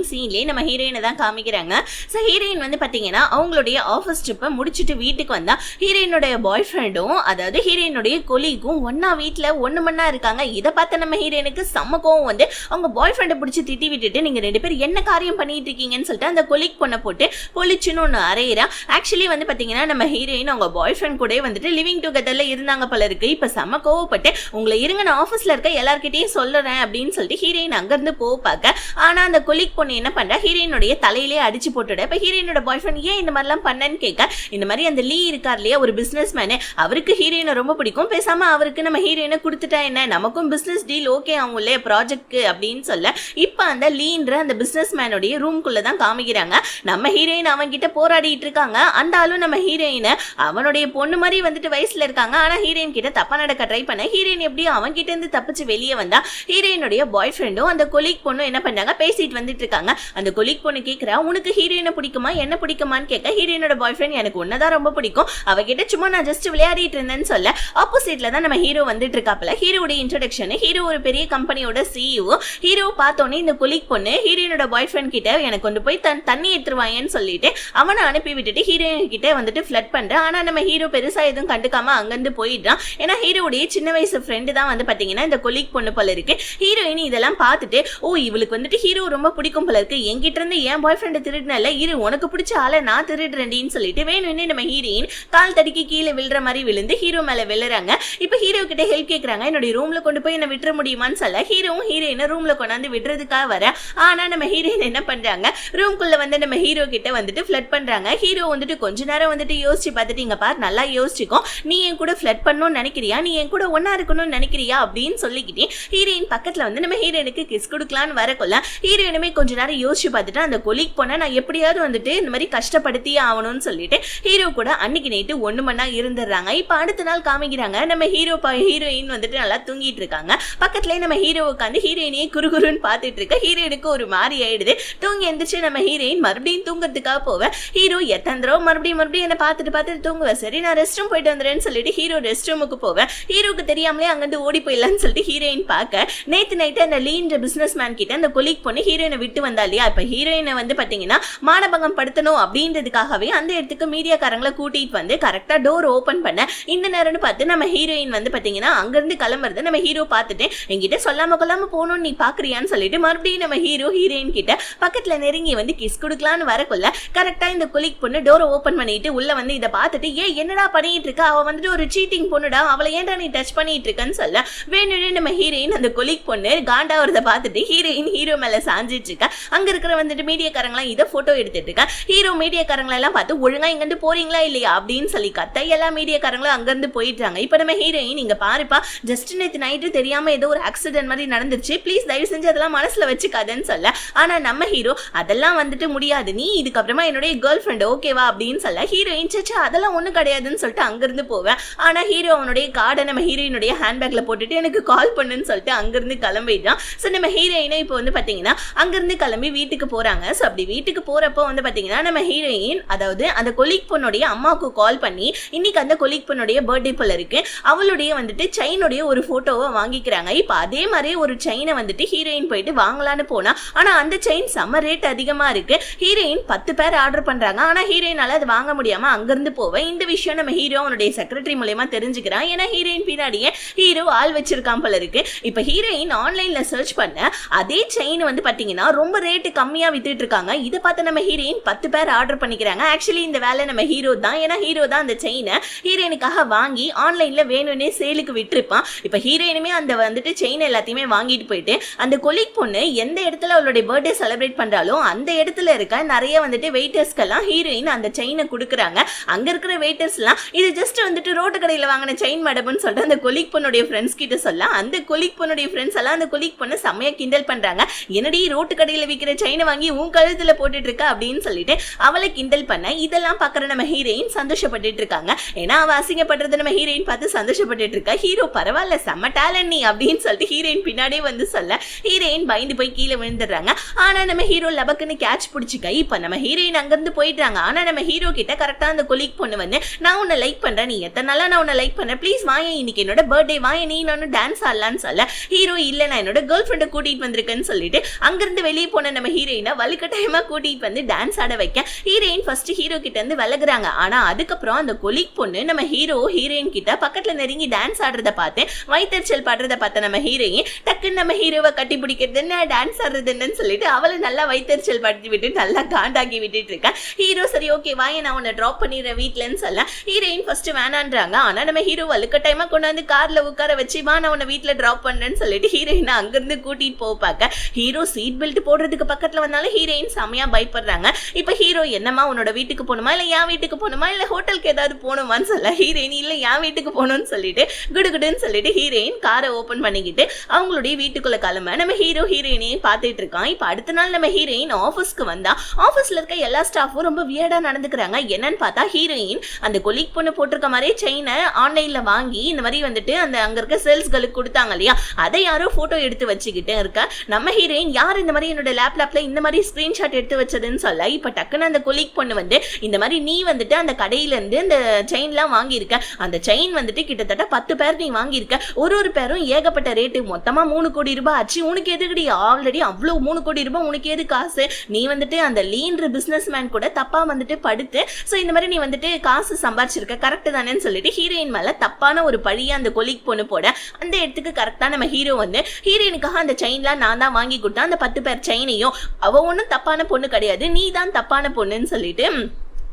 சீன்லயே நம்ம ஹீரோயினை தான் காமிக்கிறாங்க. ஸோ ஹீரோயின் வந்து பார்த்தீங்கன்னா அவங்களுடைய ஆஃபீஸ் ட்ரிப்பை முடிச்சுட்டு வீட்டுக்கு வந்தா ஹீரோயினுடைய பாய் ஃப்ரெண்டும் அதாவது ஹீரோயினுடைய கொலீக்கும் ஒன்னா வீட்டில் ஒன்று மண்ணா இருக்காங்க. இதை பார்த்த நம்ம ஹீரோயினுக்கு செம்ம கோவம் வந்து அவங்க பாய் ஃப்ரெண்டை பிடிச்சி திட்டி விட்டுட்டு நீங்கள் 2 பேர் என்ன காரியம் பண்ணிட்டு இருக்கீங்கன்னு சொல்லிட்டு அந்த கொலீக் பொண்ணை போட்டு பொலிச்சுன்னு ஒன்று அரையிறா. ஆக்சுவலி வந்து பார்த்தீங்கன்னா நம்ம ஹீரோயின் அவங்க பாய் ஃப்ரெண்ட் கூட வந்துட்டு லிவிங் டுகெதர்ல இருந்தாங்க போல இருக்கு. இப்போ செம்ம கோவப்பட்டு உங்களை இருங்க நான் ஆஃபீஸில் இருக்க எல்லார்கிட்டையும் சொல்லுறேன் அப்படின்னு சொல்லிட்டு ஹீரோயின் அங்கேருந்து போக பார்க்க ஆனால் அந்த கொலீக் பொண்ணு என்ன பண்றா ஹீரோயினுடைய தலையிலே அடிச்சு போட்டுட. இப்ப ஹீரோயினோட பாய் ஃப்ரெண்ட் ஏன் இந்த மாதிரிலாம் பண்ணன்னு கேட்க இந்த மாதிரி அந்த லீ இருக்கார் இல்லையா ஒரு பிசினஸ் மேனு அவருக்கு ஹீரோயினை ரொம்ப பிடிக்கும் பேசாம அவருக்கு நம்ம ஹீரோயினை கொடுத்துட்டா என்ன நமக்கும் பிசினஸ் டீல் ஓகே ஆகும் இல்லையா ப்ராஜெக்ட்க்கு அப்படின்னு சொல்ல இப்ப அந்த லீன்ற அந்த பிசினஸ் மேனுடைய ரூம்குள்ள தான் காமிக்கிறாங்க. நம்ம ஹீரோயின் அவன் கிட்ட போராடிட்டு இருக்காங்க. அந்த ஆளும் நம்ம ஹீரோயினை அவனுடைய பொண்ணு மாதிரி வந்துட்டு வயசுல இருக்காங்க. ஆனா ஹீரோயின் கிட்ட தப்பா நடக்க ட்ரை பண்ண ஹீரோயின் எப்படியும் அவன் கிட்ட இருந்து தப்பிச்சு வெளியே வந்தா ஹீரோயினுடைய பாய் ஃப்ரெண்டும் அந்த கொலீக் பொண்ணும் என்ன பண்ணாங்க பேசிட்டு வந்துட்டு இருக்காங்க. அந்த கொலீக் பொண்ணு கேக்குறா உனக்கு ஹீரோயினை பிடிக்குமா என்ன பிடிக்குமான்னு கேட்க ஹீரோயினோட பாய் ஃப்ரெண்ட் எனக்கு ஒன்னதான் ரொம்ப பிடிக்கும் அவகிட்ட சும்மா நான் ஜஸ்ட் விளையாடிட்டு இருந்தேன்னு சொல்ல ஆப்போசிட்ல தான் நம்ம ஹீரோ வந்துட்டு இருக்காப்ல. ஹீரோட இன்ட்ரோடக்ஷன் ஹீரோ ஒரு பெரிய கம்பெனியோட சிஇஓ. ஹீரோ பார்த்தோன்னே இந்த கொலீக் பொண்ணு ஹீரோயினோட பாய் ஃப்ரெண்ட் கிட்ட எனக்கு கொண்டு போய் தண்ணி எடுத்துருவாங்கன்னு சொல்லிட்டு அவனை அனுப்பி விட்டுட்டு ஹீரோயின் கிட்ட வந்துட்டு ஃபிளட் பண்றேன். ஆனா நம்ம ஹீரோ பெருசா எதுவும் கண்டுக்காம அங்கிருந்து போயிடுறான். ஏன்னா ஹீரோடைய சின்ன வயசு ஃப்ரெண்டு தான் வந்து பாத்தீங்கன்னா இந்த கொலீக் பொண்ணு போல இருக்கு. ஹீரோயின் இதெல்லாம் பார்த்துட்டு ஓ இவளுக்கு வந்துட்டு ஹீரோ ரொம்ப பிடிக்கும் போல இருக்கு என்கிட்ட இருந்து என் பாய் ஃப்ரெண்ட் திருடினல இரு உனக்கு பிடிச்ச ஆளை நான் திருடுறேன்னு சொல்லிட்டு வேணும்னு நம்ம ஹீரோயின் கால் தடிக்கி கீழே விழுற மாதிரி விழுந்து ஹீரோ மேல விழுறாங்க. இப்ப ஹீரோ கிட்ட ஹெல்ப் கேட்கறாங்க என்னுடைய ரூம்ல கொண்டு போய் என்ன விட்டுற முடியுமான்னு சொல்ல ஹீரோவும் ஹீரோயினை ரூம்ல கொண்டாந்து விடுறதுக்காக வர ஆனா நம்ம ஹீரோயின் என்ன பண்றாங்க ரூம்குள்ள வந்து நம்ம ஹீரோ கிட்ட வந்துட்டு ஃபிளட் பண்றாங்க. ஹீரோ வந்துட்டு கொஞ்ச நேரம் வந்துட்டு யோசிச்சு பார்த்துட்டு இங்க பாரு நல்லா யோசிச்சுக்கோ நீ என் கூட ஃபிளட் பண்ணணும்னு நினைக்கிறியா நீ என் கூட ஒன்னா இருக்கணும்னு நினைக்கிறியா அப்படின்னு சொல்லிக்கிட்டே ஹீரோயின் பக்கத்துல வந்து நம்ம ஹீரோயினுக்கு கிஸ் கொடுக்கலான்னு வரக்குள்ள ஹீரோயினுமே கொஞ்ச நேரம் யோசிச்சு பார்த்துட்டு அந்த கொலீக் போனா நான் எப்படியாவது வந்துட்டு இந்த மாதிரி கஷ்டப்படுத்தியே ஆகணும்னு சொல்லிட்டு ஹீரோ கூட அன்னைக்கு நைட்டு 1 மணி நேரம் இருந்துடுறாங்க. இப்ப அடுத்த நாள் காமிக்கிறாங்க நம்ம ஹீரோயின் வந்துட்டு நல்லா தூங்கிட்டு இருக்காங்க. பக்கத்துலயே நம்ம ஹீரோ உட்காந்து ஹீரோயினையே குறுகுறுன்னு பார்த்துட்டு இருக்க ஹீரோயினுக்கு ஒரு மாதிரி ஆயிடுது. தூங்கி எந்திரிச்சு நம்ம ஹீரோயின் மறுபடியும் தூங்குறதுக்காக போவேன். ஹீரோ எத்தனை தடவை மறுபடியும் என்ன பார்த்துட்டு தூங்குவேன். சரி நான் ரெஸ்ட் ரூம் போயிட்டு வந்துடுறேன்னு சொல்லிட்டு ஹீரோ ரெஸ்ட் ரூமுக்கு போவேன். ஹீரோக்கு தெரியாமலே அங்கிருந்து ஓடி போயிடலான்னு சொல்லிட்டு ஹீரோயின் பார்க்க நேத்து நைட்டு அந்த லீன்ற பிசினஸ் மேன் கிட்ட அந்த கொலீக் பொண்ணு ஹீரோயினை விட்டு வந்தா இல்லையா இப்ப ஹீரோயினை வந்து பாத்தீங்கன்னா மானபங்கம் படுத்தணும் அப்படின்றதுக்காகவே அந்த இடத்துக்கு மீடியாக்காரங்களை கூட்டிட்டு வந்து கரெக்டா டோர் ஓபன் பண்ண இந்த நேரம்னு பார்த்து நம்ம ஹீரோயின் வந்து பாத்தீங்கன்னா அங்கிருந்து கிளம்புறது நம்ம ஹீரோ பார்த்துட்டு என்கிட்ட சொல்லாம கொள்ளாம போகணும்னு நீ பாக்குறியான்னு சொல்லிட்டு மறுபடியும் நம்ம ஹீரோயின் கிட்ட பக்கத்துல நெருங்கி வந்து கிஸ் கொடுக்கலான்னு வரக்குள்ள கரெக்டா இந்த கொலீக் பொண்ணு டோரை ஓபன் பண்ணிட்டு உள்ள வந்து இதை பார்த்துட்டு என்னடா பண்ணிட்டு இருக்க அவ வந்துட்டு ஒரு சீட்டிங் பொண்ணுடா அவளை ஏன்டா நீ டச் பண்ணிட்டு இருக்கன்னு சொல்ல வேணும்னு நம்ம ஹீரோயின் அந்த கொலீக் பொண்ணு காண்டாவறத பார்த்துட்டு ஹீரோயின் ஹீரோ மேல சாஞ்சிட்டு இருக்கா. அங்க இருக்கிற வந்துட்டு மீடியாக்காரங்களாம் இதை போட்டோ எடுத்துட்டு இருக்கா. ஹீரோ மீடியாக்காரங்களை எல்லாம் பார்த்து ஒழுங்கா இங்கிருந்து போறீங்களா இல்லையா அப்படின்னு சொல்லி கத்த எல்லா மீடியாக்காரங்களும் அங்கிருந்து போயிட்டாங்க. இப்ப நம்ம ஹீரோயின் இங்க பாருப்பா ஜஸ்ட் நேத்து நைட்டு தெரியாம ஏதோ ஒரு ஆக்சிடென்ட் மாதிரி நடந்துருச்சு ப்ளீஸ் தயவு செஞ்சு அதெல்லாம் மனசுல வச்சுக்காதுன்னு சொல்ல ஆனா நம்ம ஹீரோ அதெல்லாம் வந்துட்டு முடியாது நீ இதுக்கப்புறமா என்னுடைய கேர்ள் ஃப்ரெண்ட் ஓகேவா அப்படின்னு சொல்ல ஹீரோயின் சச்சா அதெல்லாம் ஒண்ணும் கிடையாதுன்னு சொல்லிட்டு அங்கிருந்து போவேன். ஆனா ஹீரோ அவனுடைய கார்டை நம்ம ஹீரோயினுடைய ஹேண்ட்பேக்ல போட்டுட்டு எனக்கு கால் பண்ணுன்னு சொல்லிட்டு அங்கிருந்து கிளம்பிடுறான். ஸோ நம்ம ஹீரோயினை இப்போ வந்து பாத்தீங்கன்னா அங்கிருந்து கிளம்பி வீட்டுக்கு போறாங்க. ஸோ அப்படி வீட்டுக்கு போறப்போ வந்து பாத்தீங்கன்னா நம்ம ஹீரோயின் அதாவது அந்த கொலீக் பொண்ணுடைய அம்மாவுக்கு கால் பண்ணி இன்னைக்கு அந்த கொலீக் பொண்ணுடைய பர்த்டே போல இருக்கு அவளுடைய வந்துட்டு செயினுடைய ஒரு போட்டோவை வாங்கிக்கிறாங்க. இப்போ அதே மாதிரி ஒரு செயினை வந்துட்டு ஹீரோயின் போயிட்டு வாங்கலான்னு போனா ஆனா அந்த செயின் செம்ம ரேட் அதிகமா இருக்கு. ஹீரோயின் 10 பேர் ஆர்டர் பண்றாங்க. ஆனா ஹீரோயினால அது வாங்க முடியாம அங்கிருந்து போவேன். இந்த விஷயம் நம்ம ஹீரோ அவனுடைய செக்ரட்டரி மூலமா தெரிஞ்சுக்கிறான். ஏன்னா ஹீரோயின் பின்னாடியே ஹீரோ ஆள் வச்சிருக்கான் போல இருக்கு. இப்ப ஹீரோயின் ஆன்லைன்ல சர்ச் பண்ண அதே செயின் வந்து பாத்தீங்கன்னா ரொம்ப ரேட்டு கம்மியா வித்துட்டு இருக்காங்க. இதை பார்த்து நம்ம ஹீரோயின் 10 பேர் ஆர்டர் பண்ணிக்கிறாங்க. ஆக்சுவலி இந்த வேலை நம்ம ஹீரோ தான். ஏன்னா ஹீரோ தான் அந்த செயினை ஹீரோயினுக்காக வாங்கி ஆன்லைன்ல வேணும்னே சேலுக்கு விட்டுருப்பான். இப்ப ஹீரோயினுமே அந்த வந்துட்டு செயின் எல்லாத்தையுமே வாங்கிட்டு போயிட்டு அந்த கொலீக் பொண்ணு எந்த இடத்துல அவளுடைய பர்த்டே செலிப்ரேட் பண்றாலும் அந்த இடத்துல இருக்க நிறைய வந்துட்டு வெயிட்டர்ஸ்க்கெல்லாம் ஹீரோயின் அந்த செயினை கொடுக்குறாங்க. அங்க இருக்கிற வெயிட்டர்ஸ் எல்லாம் இது ஜஸ்ட் வந்துட்டு ரோட்டு கடையில வாங்கின செயின் மேடம்னு சொல்லிட்டு அந்த கொலீக் பொண்ணுடைய ஃப்ரெண்ட்ஸ் கிட்ட சொல்ல அந்த கொலீக் பொண்ணுடைய ஃப்ரெண்ட்ஸ் எல்லாம் அந்த கொலீக் பொண்ணு செம்மையா கிண்டல் பண்றாங்க. என்னடி ரோட்டு கடையில விற்கிற செயினை வாங்கி உன் கழுத்துல போட்டுட்டு இருக்க அப்படின்னு சொல்லிட்டு அவளை கிண்டல் பண்ண இதெல்லாம் பாக்குற நம்ம ஹீரோயின் சந்தோஷப்பட்டு இருக்காங்க. ஏன்னா அவ அசிங்கப்படுறது நம்ம ஹீரோயின் பார்த்து சந்தோஷப்பட்டு இருக்கா. ஹீரோ பரவாயில்ல செம்ம டேலண்ட் நீ அப்படின்னு சொல்லிட்டு ஹீரோயின் பின்னாடியே வந்து சொல்ல ஹீரோயின் பயந்து போய் கீழே விழுந்துடுறாங்க. ஆனா நம்ம ஹீரோ லபக்குன்னு கேட்ச் பிடிச்சிக்க இப்ப நம்ம ஹீரோயின் அங்கிருந்து போயிட்டாங்க. ஆனா நம்ம ஹீரோ கிட்ட கரெக்டா அந்த கொலீக் பொண்ணு வந்து நான் உன்னை லைக் பண்றேன் நீ எத்தனை நாளா நான் உன்னை லைக் பண்றேன் ப்ளீஸ் வாங்க இன்னைக்கு என்னோட பர்த்டே வாங்க நீ நானும் டான்ஸ் ஆடலான்னு சொல்ல ஹீரோ இல்ல நான் என்னோட கேர்ள் ஃப்ரெண்டை கூட்டிட்டு வந்திருக்கேன்னு சொல்லிட்டு அங்கிருந்து வெளியே போன நம்ம ஹீரோயினை வலுக்கட்டாயமா கூட்டிட்டு வந்து டான்ஸ் ஆட வைக்க ஹீரோயின் ஃபர்ஸ்ட் ஹீரோ கிட்ட இருந்து விலகுறாங்க. ஆனா அதுக்கப்புறம் அந்த கொலிக் பொண்ணு நம்ம ஹீரோயின் கிட்ட பக்கத்துல நெருங்கி டான்ஸ் ஆடுறத பார்த்து வயிற்றுச்சல் பாடுறத பார்த்த நம்ம ஹீரோயின் டக்குன்னு நம்ம ஹீரோவை கட்டி பிடிக்கிறதுன்னு டான்ஸ் ஆடுறதுன்னு சொல்லிட்டு அவளை நல்லா வயிற்றுச்சல் படுத்தி விட்டு நல்லா காண்டாக்கி விட்டுட்டு இருக்கேன். ஹீரோ சரி ஓகே வாங்க நான் உன்னை ட்ராப் பண்ணிடுறேன் வீட்டுலன்னு சொல்ல ஹீரோயின் ஃபர்ஸ்ட் வேணான்றாங்க. ஆனா நம்ம ஹீரோ வலுக்கட்டாயமா கொண்டு வந்து கார்ல உட்கார வச்சு வா நான் உன்னை வீட்டுல ட்ராப் பண்றேன்னு சொல்லிட்டு ஹீரோயினை அங்கிருந்து கூட்டிட்டு போக பார்க்க ஹீரோ சீட் பெல்ட் போடுறதுக்கு பக்கத்துல வந்தாலும் ஹீரோயின் செமையா பயப்படுறாங்க. இப்ப ஹீரோ என்னமா உன்னோட வீட்டுக்கு போகணுமா இல்ல என் வீட்டுக்கு போகணுமா இல்ல ஹோட்டலுக்கு ஏதாவது போகணுமான்னு சொல்ல ஹீரோயின் இல்ல என் வீட்டுக்கு போகணும்னு சொல்லிட்டு குடுகுடுன்னு சொல்லிட்டு ஹீரோயின் காரை ஓபன் பண்ணிக்கிட்டு அவங்களுடைய வீட்டுக்குள்ள கிளம்ப நம்ம ஹீரோயினையும் பார்த்துட்டு இருக்கான். இப்ப அடுத்த நாள் நம்ம ஹீரோயின் ஆபீஸ்க்கு வந்தா ஆபீஸ்ல இருக்க எல்லா ஸ்டாஃபும் ரொம்ப வியர்டா நடந்துக்கிறாங்க. என்னன்னு பார்த்தா ஹீரோயின் அந்த கொலிக் பொண்ணு போட்டிருக்க மாதிரி செயினை ஆன்லைன்ல வாங்கி இந்த மாதிரி வந்துட்டு அந்த அங்க இருக்க சேல்ஸ்களுக்கு கொடுத்தாங்க இல்லையா அதை யாரோ போட்டோ எடுத்து வச்சுக்கிட்டே இருக்க நம்ம ஹீரோயின் யார் இந்த மாதிரி என்னோட லேப்டாப்ல இந்த மாதிரி ஸ்கிரீன்ஷாட் எடுத்து வச்சதுன்னு சொல்ல இப்ப டக்குன்னு அந்த கொலிக் பொண்ணு வந்து இந்த மாதிரி நீ வந்துட்டு அந்த கடையில இருந்து இந்த செயின்லாம் வாங்கியிருக்க அந்த செயின் வந்துட்டு கிட்டத்தட்ட 10 பேர் நீ வாங்கியிருக்க ஒரு பேரும் ஏகப்பட்ட ரேட்டு மொத்தமா 3 கோடி ரூபாய் ஆச்சு உனக்கு எதுக்கடி ஆல்ரெடி அவ்வளவு 3 கோடி ரூபாய் உனக்கு எது காசு நீ வந்துட்டு அந்த லீன்ற பிசினஸ் மேன் கூட தப்பா வந்துட்டு படுத்து சோ இந்த மாதிரி நீ வந்துட்டு காசு சம்பாதிச்சிருக்க கரெக்ட் தானேன்னு சொல்லிட்டு ஹீரோயின் மேல தப்பான ஒரு பழிய அந்த கொலிக் பொண்ணு போட அந்த இடத்துக்கு கரெக்டா நம்ம ஹீரோ வந்து ஹீரோயினுக்காக அந்த செயின்லாம் நான் தான் வாங்கி கொடுத்தேன் அந்த 10 பேர் செயினையும் அவ ஒன்னும் தப்பான பொண்ணு கிடையாது நீ தான் தப்பான பொண்ணுன்னு சொல்லிட்டு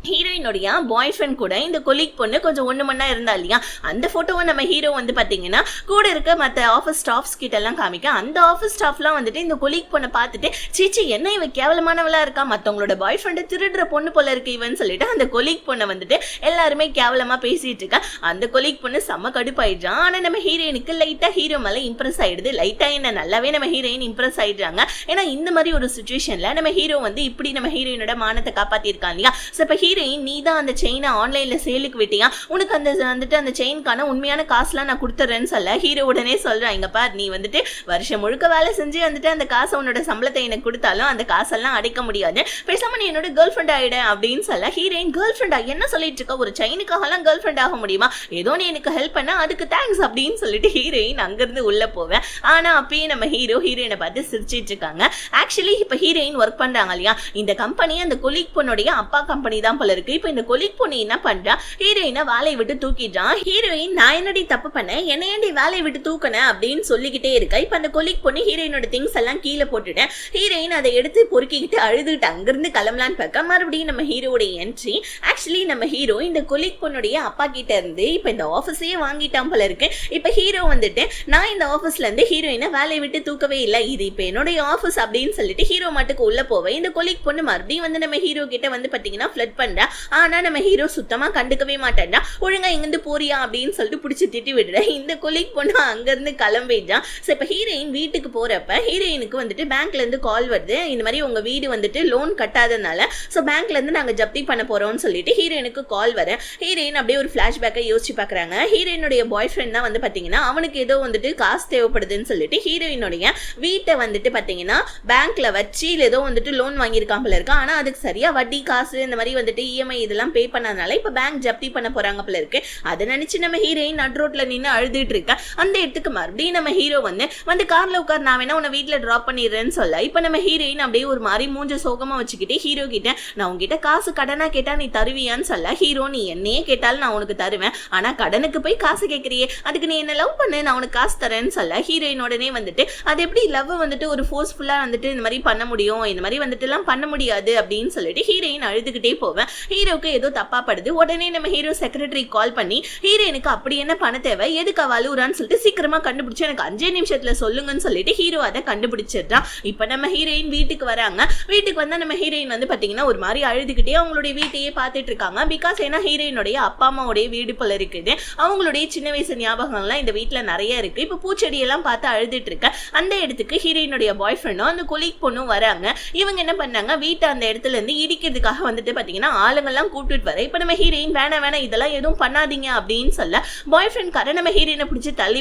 ஹீரோயினுடைய பாய் ஃப்ரெண்ட் கூட இந்த கொலிக் பொண்ணு கொஞ்சம் ஒண்ணு மண்ணா இருந்தா இல்லையா அந்த போட்டோவை நம்ம ஹீரோ வந்து பாத்தீங்கன்னா கூட இருக்க மற்ற ஆஃபீஸ் ஸ்டாஃப்ஸ் கிட்ட எல்லாம் காமிக்க அந்த ஆஃபீஸ் ஸ்டாஃப்லாம் வந்துட்டு இந்த கொலிக் பொண்ணை பார்த்துட்டு சீச்சி என்ன இவ கேவலமானவளா இருக்கா மத்தவங்களோட பாய் ஃப்ரெண்டு திருடுற பொண்ணு போல இருக்கு இவன்னு சொல்லிட்டு அந்த கொலிக் பொண்ணை வந்துட்டு எல்லாருமே கேவலமா பேசிட்டு இருக்கா அந்த கொலிக் பொண்ணு செம்ம கடுப்பாயிடுறான். ஆனா நம்ம ஹீரோயினுக்கு லைட்டா ஹீரோ மேல இம்ப்ரெஸ் ஆயிடுது லைட்டா என்ன நல்லாவே நம்ம ஹீரோயின் இம்ப்ரெஸ் ஆயிடுறாங்க. ஏன்னா இந்த மாதிரி ஒரு சுச்சுவேஷன்ல நம்ம ஹீரோ வந்து இப்படி நம்ம ஹீரோயினோட மானத்தை காப்பாத்திருக்கான் இல்லையா இப்ப ஹீரோயின் நீ தான் அந்த செயினை ஆன்லைன்ல சேலுக்கு விட்டியா உனக்கு அந்த வந்துட்டு அந்த செயின்கான உண்மையான காசுலாம் நான் கொடுத்துறேன்னு சொல்ல ஹீரோ உடனே சொல்றான் இங்க பார் நீ வந்துட்டு வருஷம் முழுக்க வேலை செஞ்சு வந்துட்டு அந்த காசை உன்னோட சம்பளத்தை எனக்கு கொடுத்தாலும் அந்த காசெல்லாம் அடைக்க முடியாது பேசாம நீ என்னோட கேர்ள் ஃப்ரெண்ட் ஆயிட அப்படின்னு சொல்ல ஹீரோயின் கேர்ள் ஃப்ரெண்டா என்ன சொல்லிட்டு இருக்க ஒரு செயினுக்காக எல்லாம் கேர்ள் ஃப்ரெண்ட் ஆக முடியுமா ஏதோ நீ எனக்கு ஹெல்ப் பண்ண அதுக்கு தேங்க்ஸ் அப்படின்னு சொல்லிட்டு ஹீரோயின் அங்கிருந்து உள்ள போவேன். ஆனா அப்பயே நம்ம ஹீரோயினை பார்த்து சிரிச்சிட்டு இருக்காங்க. ஆக்சுவலி இப்ப ஹீரோயின் ஒர்க் பண்றாங்க இல்லையா இந்த கம்பெனி அந்த கொலிக் பொண்ணுடைய அப்பா கம்பெனி தான் போல இருக்கு. இப்ப இந்த கொலிக் பொண்ணு என்ன பண்றா ஹீரோயினை வேலையை விட்டு தூக்கிட்டான். ஹீரோயின் நான் என்னடி தப்பு பண்ணேன் என்ன ஏன்டி வேலையை விட்டு தூக்கினேன் அப்படின்னு சொல்லிக்கிட்டே இருக்கா. இப்ப அந்த கொலிக் பொண்ணு ஹீரோயினோட திங்ஸ் எல்லாம் கீழே போட்டுட்டேன் ஹீரோயின் அதை எடுத்து பொறுக்கிக்கிட்டு அழுதுட்டு அங்கிருந்து கிளம்பலான்னு பார்க்க மறுபடியும் நம்ம ஹீரோடைய என்ட்ரி. ஆக்சுவலி நம்ம ஹீரோ இந்த கொலிக் பொண்ணுடைய அப்பா கிட்ட இருந்து இப்ப இந்த ஆபீஸையே வாங்கிட்டான் போல இருக்கு. இப்ப ஹீரோ வந்துட்டு நான் இந்த ஆபீஸ்ல இருந்து ஹீரோயினை வேலையை விட்டு தூக்கவே இல்லை இது இப்ப என்னுடைய ஆபீஸ் அப்படின்னு சொல்லிட்டு ஹீரோ மட்டுக்கு உள்ள போவேன். இந்த கொலிக் பொண்ணு மறுபடியும் வந்து நம்ம ஹீரோ கிட்ட வந்து பாத்தீங்கன்னா ஃபிளட் பண்றா. ஆனா நம்ம ஹீரோ சுத்தமா கண்டுக்கவே மாட்டேன்டா ஒழுங்கா இங்கிருந்து போறியா அப்படின்னு சொல்லிட்டு பிடிச்சி திட்டி விடுற இந்த கொலிக் பொண்ணு அங்க இருந்து கிளம்பிடுறான். இப்ப ஹீரோயின் வீட்டுக்கு போறப்ப ஹீரோயினுக்கு வந்துட்டு பேங்க்ல இருந்து கால் வருது இந்த மாதிரி உங்க வீடு வந்துட்டு லோன் கட்டாதனால சோ பேங்க்ல இருந்து நாங்க ஜப்தி பண்ண போறோம்னு சொல்லிட்டு ஹீரோயினுக்கு கால் வர ஹீரோயின் அப்படியே ஒரு பிளாஷ்பேக்கை யோசிச்சு பாக்குறாங்க. ஹீரோயினுடைய பாய் ஃப்ரெண்ட் தான் வந்து பாத்தீங்கன்னா அவனுக்கு ஏதோ வந்துட்டு காசு தேவைப்படுதுன்னு சொல்லிட்டு ஹீரோயினுடைய வீட்டை வந்துட்டு பாத்தீங்கன்னா பேங்க்ல வச்சு ஏதோ வந்துட்டு லோன் வாங்கியிருக்கான் போல இருக்கு. ஆனா அதுக்கு சரியா வட்டி காசு இந்த மாதிரி வந்துட்டு இஎம்ஐ இதெல்லாம் பே பண்ணனால இப்ப பேங்க் ஜப்தி பண்ண போறாங்க போல இருக்கு. அதை நினைச்சு நம்ம ஹீரோயின் நட் ரோட்ல நின்று அழுதுட்டு இருக்க. அந்த இடத்துக்கு மறுபடியும் நம்ம ஹீரோ வந்து கார்ல உட்கார் நான் வேணா உன்னை வீட்டுல டிராப் பண்ணிடுறேன்னு சொல்ல இப்ப நம்ம ஹீரோயின் அப்படியே ஒரு மாதிரி மூஞ்ச சோகமா வச்சுக்கிட்டு ஹீரோ கிட்ட நான் உங்ககிட்ட காசு கடனா கேட்டா நீ தருவியான்னு சொல்ல ஹீரோ நீ என்னையே கேட்டாலும் நான் உனக்கு தருவேன் ஆனா கடனுக்கு போய் காசு கேட்கறியே அதுக்கு நீ என்ன லவ் பண்ணு நான் உனக்கு காசு தரேன்னு சொல்ல ஹீரோயின் உடனே வந்துட்டு அது எப்படி லவ் வந்துட்டு ஒரு ஃபோர்ஸ்ஃபுல்லா வந்துட்டு இந்த மாதிரி பண்ண முடியும் இந்த மாதிரி வந்துட்டு எல்லாம் பண்ண முடியாது அப்படின்னு சொல்லிட்டு ஹீரோயின் அழுதுகிட்டே போவேன். ஹீரோக்கு ஏதோ தப்பா படுது. உடனே நம்ம ஹீரோ செக்ரட்டரி கால் பண்ணி ஹீரோயினுக்கு அப்படி என்ன பண்ண தேவை எதுக்கு அழுகுறான்னு சொல்லிட்டு சீக்கிரமா கண்டுபிடிச்சு எனக்கு 5 நிமிஷத்துல சொல்லுங்கன்னு சொல்லிட்டு ஹீரோ அதை கண்டுபிடிச்சிடுறான். இப்ப நம்ம ஹீரோயின் வீட்டுக்கு வராங்க. வீட்டுக்கு வந்தா நம்ம ஹீரோயின் வந்து பாத்தீங்கன்னா ஒரு மாதிரி அழுதுகிட்டே அவங்களுடைய வீட்டையே பார்த்துட்டு இருக்காங்க. பிகாஸ் ஏன்னா ஹீரோயினுடைய அப்பா அம்மாவுடைய வீடு போல இருக்குது. அவங்களுடைய சின்ன வயசு ஞாபகங்கள்லாம் இந்த வீட்டுல நிறைய இருக்கு. இப்ப பூச்செடியெல்லாம் பார்த்து அழுதுட்டு இருக்க அந்த இடத்துக்கு ஹீரோயினுடைய பாய் ஃப்ரெண்டும் அந்த கொலிக் பொண்ணும் வராங்க. இவங்க என்ன பண்ணாங்க வீட்டை அந்த இடத்துல இருந்து இடிக்கிறதுக்காக வந்துட்டு பாத்தீங்கன்னா ஆளுங்கெல்லாம் கூப்பிட்டு வர இப்ப நம்ம ஹீரோயின் வேணாம் இதெல்லாம் எதுவும் பண்ணாதீங்க அப்படின்னு சொல்ல பாய் ஃப்ரெண்ட் கார நம்ம ஹீரோயினை பிடிச்சி தள்ளி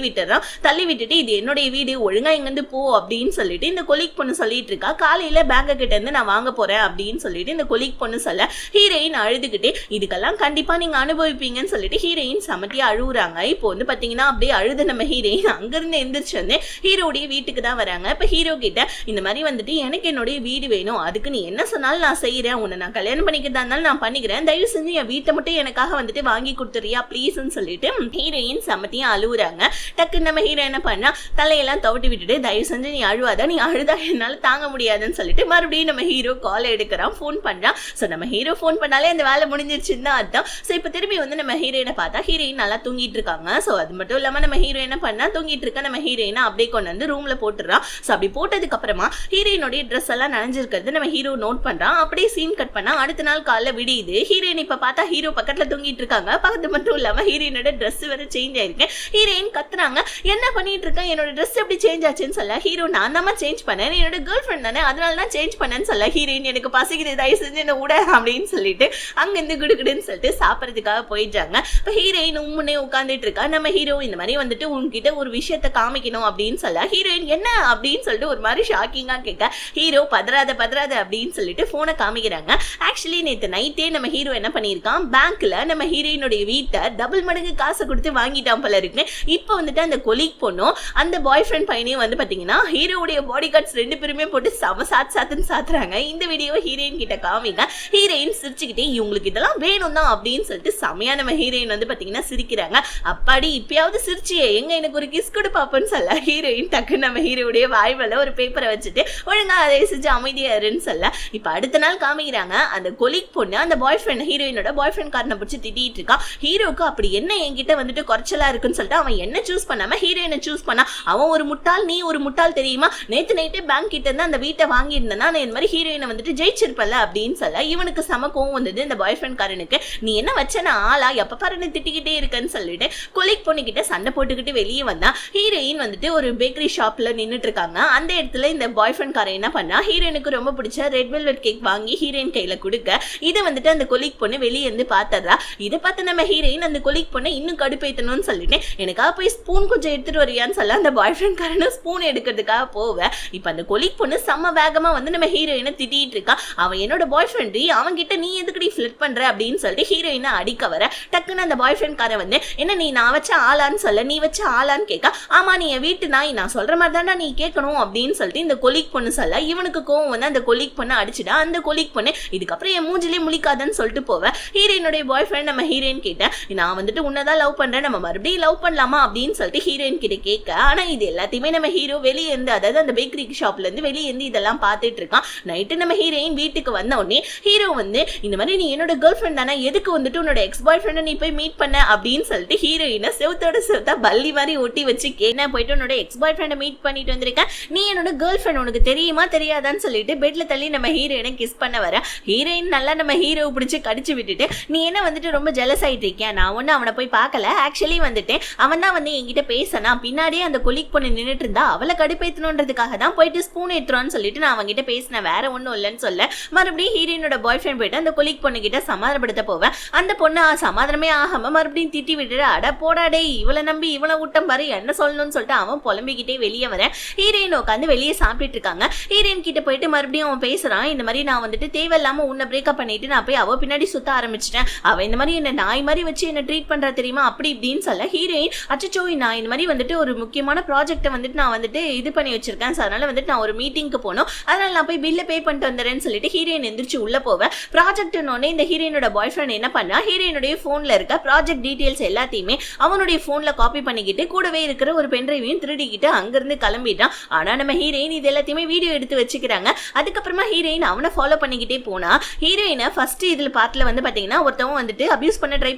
விட்டுட்டு இது என்னுடைய வீடு ஒழுங்கா இங்க இருந்து போ அப்படின்னு சொல்லிட்டு இந்த கொலீக் பொண்ணு சொல்லிட்டு இருக்கா. காலையில பேங்க கிட்ட இருந்து நான் வாங்க போறேன் அப்படின்னு சொல்லிட்டு இந்த கொலீக் பொண்ணு சொல்ல ஹீரோயின் அழுதுகிட்டே இதுக்கெல்லாம் கண்டிப்பா நீங்க அனுபவிப்பீங்கன்னு சொல்லிட்டு ஹீரோயின் சமத்தியா அழுகுறாங்க. இப்போ வந்து பாத்தீங்கன்னா அப்படியே அழுத நம்ம ஹீரோயின் அங்கிருந்து எந்திரிச்சு வந்து ஹீரோடைய வீட்டுக்கு தான் வராங்க. இப்ப ஹீரோ கிட்ட இந்த மாதிரி வந்துட்டு எனக்கு என்னுடைய வீடு வேணும், அதுக்கு நீ என்ன சொன்னாலும் நான் செய்யறேன், உன்னை நான் கல்யாணம் பண்ணிக்கிறதா இருந்தாலும் நான் பண்ணிக்கிறேன், தயவு செஞ்சு என் வீட்டை மட்டும் எனக்காக வந்துட்டு வாங்கி கொடுத்துறியா ப்ளீஸ்ன்னு சொல்லிட்டு ஹீரோயின் சமத்தியா அழுகுறாங்க. டக்குன்னு நம்ம ஹீரோ என்ன பண்ணா தலையெல்லாம் தவிட்டு விட்டுட்டு தயவு செஞ்சு நீ அழுவாத, நீ அழுதா என்னால தாங்க முடியாதுன்னு சொல்லிட்டு மறுபடியும் நம்ம ஹீரோ கால் எடுக்கிறான், ஃபோன் பண்றான். ஸோ நம்ம ஹீரோ ஃபோன் பண்ணாலே அந்த வேலை முடிஞ்சிருச்சுன்னு தான் அர்த்தம். ஸோ இப்போ திரும்பி வந்து நம்ம ஹீரோயினை பார்த்தா ஹீரோயின் நல்லா தூங்கிட்டு இருக்காங்க. ஸோ அது மட்டும் இல்லாம நம்ம ஹீரோ என்ன பண்ணா தூங்கிட்டு இருக்க நம்ம ஹீரோயினை அப்படியே கொண்டு வந்து ரூம்ல போட்டுறான். ஸோ அப்படி போட்டதுக்கு அப்புறமா ஹீரோயினுடைய ட்ரெஸ் எல்லாம் நனைஞ்சிருக்கிறது நம்ம ஹீரோ நோட் பண்றான். அப்படியே சீன் கட் பண்ணா அடுத்த நாள் காலைல விடியுது. ஹீரோயின் இப்ப பார்த்தா ஹீரோ பக்கத்துல தூங்கிட்டு இருக்காங்க. பக்கத்து மட்டும் இல்லாம ஹீரோயினோட ட்ரெஸ் வேற சேஞ்ச் ஆயிருக்கு. ஹீரோயின் கத்துறாங்க, என்ன பண்ணிட்டு இருக்கேன், என்னோட ட்ரெஸ் எப்படி சேஞ்ச் ஆச்சுன்னு சொல்ல ஹீரோ நான் தான் சேஞ்ச் பண்ணேன், என்னோட கேர்ள் ஃப்ரெண்ட் தானே அதனால தான் சேஞ்ச் பண்ணேன்னு சொல்ல ஹீரோயின் எனக்கு பசிக்குது தயவு செஞ்சு என்ன விட அப்படின்னு சொல்லிட்டு அங்கிருந்து குடுக்குடுன்னு சொல்லிட்டு சாப்பிட்றதுக்காக போயிட்டாங்க. இப்போ ஹீரோயின் உம்முன்னே உட்காந்துட்டு இருக்கா. நம்ம ஹீரோ இந்த மாதிரி வந்துட்டு உன்கிட்ட ஒரு விஷயத்த காமிக்கணும் அப்படின்னு சொல்ல ஹீரோயின் என்ன அப்படின்னு சொல்லிட்டு ஒரு மாதிரி ஷாக்கிங்கா கேட்க ஹீரோ பதறாத அப்படின்னு சொல்லிட்டு போனை காமிக்கிறாங்க. ஆக்சுவலி நேற்று நைட்டே நம்ம ஹீரோ என்ன பண்ணியிருக்கான், பேங்க்ல நம்ம ஹீரோயினுடைய வீட்டை டபுள் மடங்கு காசை கொடுத்து வாங்கிட்டான் போல இருக்கு. இப்போ வந்துட்டு அந்த கொலீக் பொண்ணும் அந்த பாய் ஃப்ரெண்ட் பையனையும் வந்து பாத்தீங்கன்னா ஹீரோவுடைய பாடி கார்ட்ஸ் ரெண்டு பேருமே போட்டு சம சாத்துன்னு சாத்துறாங்க. இந்த வீடியோவை ஹீரோயின் கிட்ட காமிங்க. ஹீரோயின் சிரிச்சுக்கிட்டே இவங்களுக்கு இதெல்லாம் வேணும் தான் அப்படின்னு சொல்லிட்டு செமையா நம்ம ஹீரோயின் வந்து பாத்தீங்கன்னா சிரிக்கிறாங்க. அப்பாடி இப்பயாவது சிரிச்சியே எங்க எனக்கு ஒரு கிஸ் கொடு பாப்பன்னு சொல்ல ஹீரோயின் டக்கு நம்ம ஹீரோடைய வாய் மேல ஒரு பேப்பரை வச்சுட்டு ஒழுங்கா அதை செஞ்சு அமைதியா இருன்னு சொல்ல இப்ப அடுத்த நாள் காமிக்கிறாங்க. அந்த கொலீக் பொண்ணு அந்த பாய் ஃப்ரெண்ட் ஹீரோயினோட பாய் ஃப்ரெண்ட் காரனை பிடிச்சி திட்டிட்டு இருக்கா. ஹீரோக்கு அப்படி என்ன என்கிட்ட வந்துட்டு குறைச்சலா இருக்குன்னு சொல்லிட்டு அவன் என்ன சூஸ் பண்ணாம ஹீரோயினை சூஸ் பண்ணா. அவன் ஒரு முட்டாள், நீ ஒரு முட்டாள் தெரியுமா, நேத்து நைட்டு பேங்க் கிட்ட இருந்து அந்த வீட்டை வாங்கி இருந்தேன்னா நான் இந்த மாதிரி ஹீரோயினை வந்துட்டு ஜெயிச்சிருப்பல அப்படின்னு சொல்ல இவனுக்கு சம கோவம் வந்தது இந்த பாய் ஃப்ரெண்ட் காரனுக்கு. நீ என்ன வச்ச நான் ஆளா எப்ப பாரு திட்டிக்கிட்டே இருக்கன்னு சொல்லிட்டு கொலீக் பொண்ணுகிட்ட சண்டை போட்டுக்கிட்டு வெளியே வந்தா. ஹீரோயின் வந்துட்டு ஒரு பேக்கரி ஷாப்ல நின்னுட்டு இருக்காங்க. அந்த இடத்துல இந்த பாய் ஃப்ரெண்ட் காரன் என்ன பண்ணா ஹீரோயினுக்கு ரொம்ப பிடிச்ச ரெட் வெல்வெட் கேக் வாங்கி ஹீரோயின் கையில கொடுக்க இதை வந்துட்டு அந்த கொலீக் பொண்ணு வெளியே இருந்து பாத்துறா. இதை பார்த்து நம்ம ஹீரோயின் அந்த கொலீக் பொண்ணை இன்னும் கடுப்பேத்தணும்னு சொல்லிட்டு எனக்காக போய் ஸ்பூன் கொஞ்சம் எடுத்துட்டு வரியான்னு சொல்ல அந்த பாய் ஃப்ரெண்ட் காரனும் ஸ்பூன் எடுக்கிறதுக்காக போவேன். இப்ப அந்த கொலீக் பொண்ணு செம்ம வேகமா வந்து நம்ம ஹீரோயினை திட்டிட்டு இருக்கா. அவன் என்னோட பாய் ஃப்ரெண்ட், அவன் கிட்ட நீ எதுக்கடி ஃபிளட் பண்ற அப்படின்னு சொல்லிட்டு ஹீரோயினை அடிக்க வர டக்குன்னு அந்த பாய் ஃப்ரெண்ட் காரன் வந்து என்ன நீ நான் வச்ச ஆளான்னு சொல்ல நீ வச்ச ஆளான்னு கேட்க ஆமா நீ என் வீட்டு நாய், நான் சொல்ற மாதிரி தானே நீ கேட்கணும் அப்படின்னு சொல்லிட்டு இந்த கொலீக் பொண்ணு சொல்ல இவனுக்கு கோவம் வந்து அந்த கொலீக் பொண்ணை அடிச்சுட்டா. அந்த கொலீக் பொண்ணு இதுக்கப்புறம் என் மூஞ்சிலே முழிக்காதன்னு சொல்லிட்டு போவேன். ஹீரோயினுடைய பாய் ஃப்ரெண்ட் நம்ம ஹீரோயின் கிட்ட நான் வந்துட்டு உன்னதான் லவ் பண்றேன், நம்ம மறுபடியும் லவ் பண்ணலாமா அப்படின்னு சொல்லிட்டு ஹீரோயின் கிட்ட கேட்க ஆனா இது எல்லாத்தையுமே நம்ம ஹீரோ வெளியே இருந்து அதாவது அந்த பேக்கரி ஷாப்ல இருந்து வெளியே இருந்து இதெல்லாம் பார்த்துட்டு இருக்கான். நைட்டு நம்ம ஹீரோயின் வீட்டுக்கு வந்த உடனே ஹீரோ வந்து இந்த மாதிரி நீ என்னோட கேர்ள் ஃப்ரெண்ட் தானே, எதுக்கு வந்துட்டு உன்னோட எக்ஸ் பாய் ஃப்ரெண்டை நீ போய் மீட் பண்ண அப்படின்னு சொல்லிட்டு ஹீரோயினை செவத்தா பல்லி மாதிரி ஒட்டி வச்சு கேன போயிட்டு உன்னோட எக்ஸ் பாய் ஃப்ரெண்டை மீட் பண்ணிட்டு வந்திருக்கேன், நீ என்னோட கேர்ள் ஃப்ரெண்ட் உனக்கு தெரியுமா தெரியாதான்னு சொல்லிட்டு பெட்ல தள்ளி நம்ம ஹீரோயினை கிஸ் பண்ண வர ஹீரோயின் நல்லா நம்ம ஹீரோவை பிடிச்சி கடிச்சு விட்டுட்டு நீ என்ன வந்துட்டு ரொம்ப ஜெலஸ் ஆயிட்டு இருக்கியா, நான் ஒன்னும் அவனை போய் பார்க்கல, ஆக்சுவலி வந்துட்டு அவன் தான் வந்து என்கிட்ட பேசினா பின்னாடியே அந்த கொலீக் பொண்ணு நின்றுட்டு இருந்தா அவளை கடுப்பேற்றணுன்றதுக்காக தான் போயிட்டு ஸ்பூன் ஏற்றுவான்னு சொல்லிட்டு நான் அவங்ககிட்ட பேசினேன், வேற ஒன்றும் இல்லைன்னு சொல்ல மறுபடியும் ஹீரோயினோட பாய் ஃப்ரெண்ட் போயிட்டு அந்த கொலீக் பொண்ணு கிட்ட சமாதானப்படுத்த போவேன். அந்த பொண்ணு சமாதானமே ஆகாம மறுபடியும் திட்டி விட்டுட்டு அட போடாடே இவளை நம்பி இவளை விட்டம் பாரு என்ன சொல்லணும்னு சொல்லிட்டு அவன் புலம்பிக்கிட்டே வெளியே வர ஹீரோயின் உட்காந்து வெளியே சாப்பிட்டுட்டு இருக்காங்க. ஹீரோயின் கிட்ட போயிட்டு மறுபடியும் அவன் பேசுறான், இந்த மாதிரி நான் வந்துட்டு தேவையில்லாம உன்னை பிரேக்கப் பண்ணிட்டு நான் போய் அவ பின்னாடி சுத்த ஆரம்பிச்சிட்டேன், அவ இந்த மாதிரி என்ன நாய் மாதிரி வச்சு என்ன ட்ரீட் பண்றா தெரியுமா அப்படி இப்படின்னு சொல்ல ஹீரோயின் அச்சோ நான் இந்த மாதிரி வந்துட்டு ஒரு முக்கியமான ப்ராஜெக்ட்டை வந்துட்டு நான் வந்துட்டு இது பண்ணி வச்சிருக்கேன், அதனால வந்துட்டு நான் ஒரு மீட்டிங்க்கு போகணும், அதனால நான் போய் பில்லை பே பண்ணிட்டு வந்துறேன்னு சொல்லிட்டு ஹீரோயின் எந்திரிச்சு உள்ள போவேன். ப்ராஜெக்ட்னோடனே இந்த ஹீரோயினோட பாய் ஃப்ரெண்ட் என்ன பண்ணா ஹீரோயினுடைய போன்ல இருக்க ப்ராஜெக்ட் டீடைல்ஸ் எல்லாத்தையுமே அவனுடைய போன்ல காப்பி பண்ணிக்கிட்டு கூடவே இருக்கிற ஒரு பென்ட்ரைவையும் திருடிக்கிட்டு அங்கிருந்து கிளம்பிட்டான். ஆனா நம்ம ஹீரோயின் இது எல்லாத்தையுமே வீடியோ எடுத்து வச்சுக்கிறாங்க. அதுக்கப்புறமா ஹீரோயின் அவனை ஃபாலோ பண்ணிக்கிட்டே போனா ஹீரோயினை ஃபர்ஸ்ட் இதுல பார்ட்ல வந்து பாத்தீங்கன்னா ஒருத்தவங்க வந்துட்டு அபியூஸ் பண்ண ட்ரை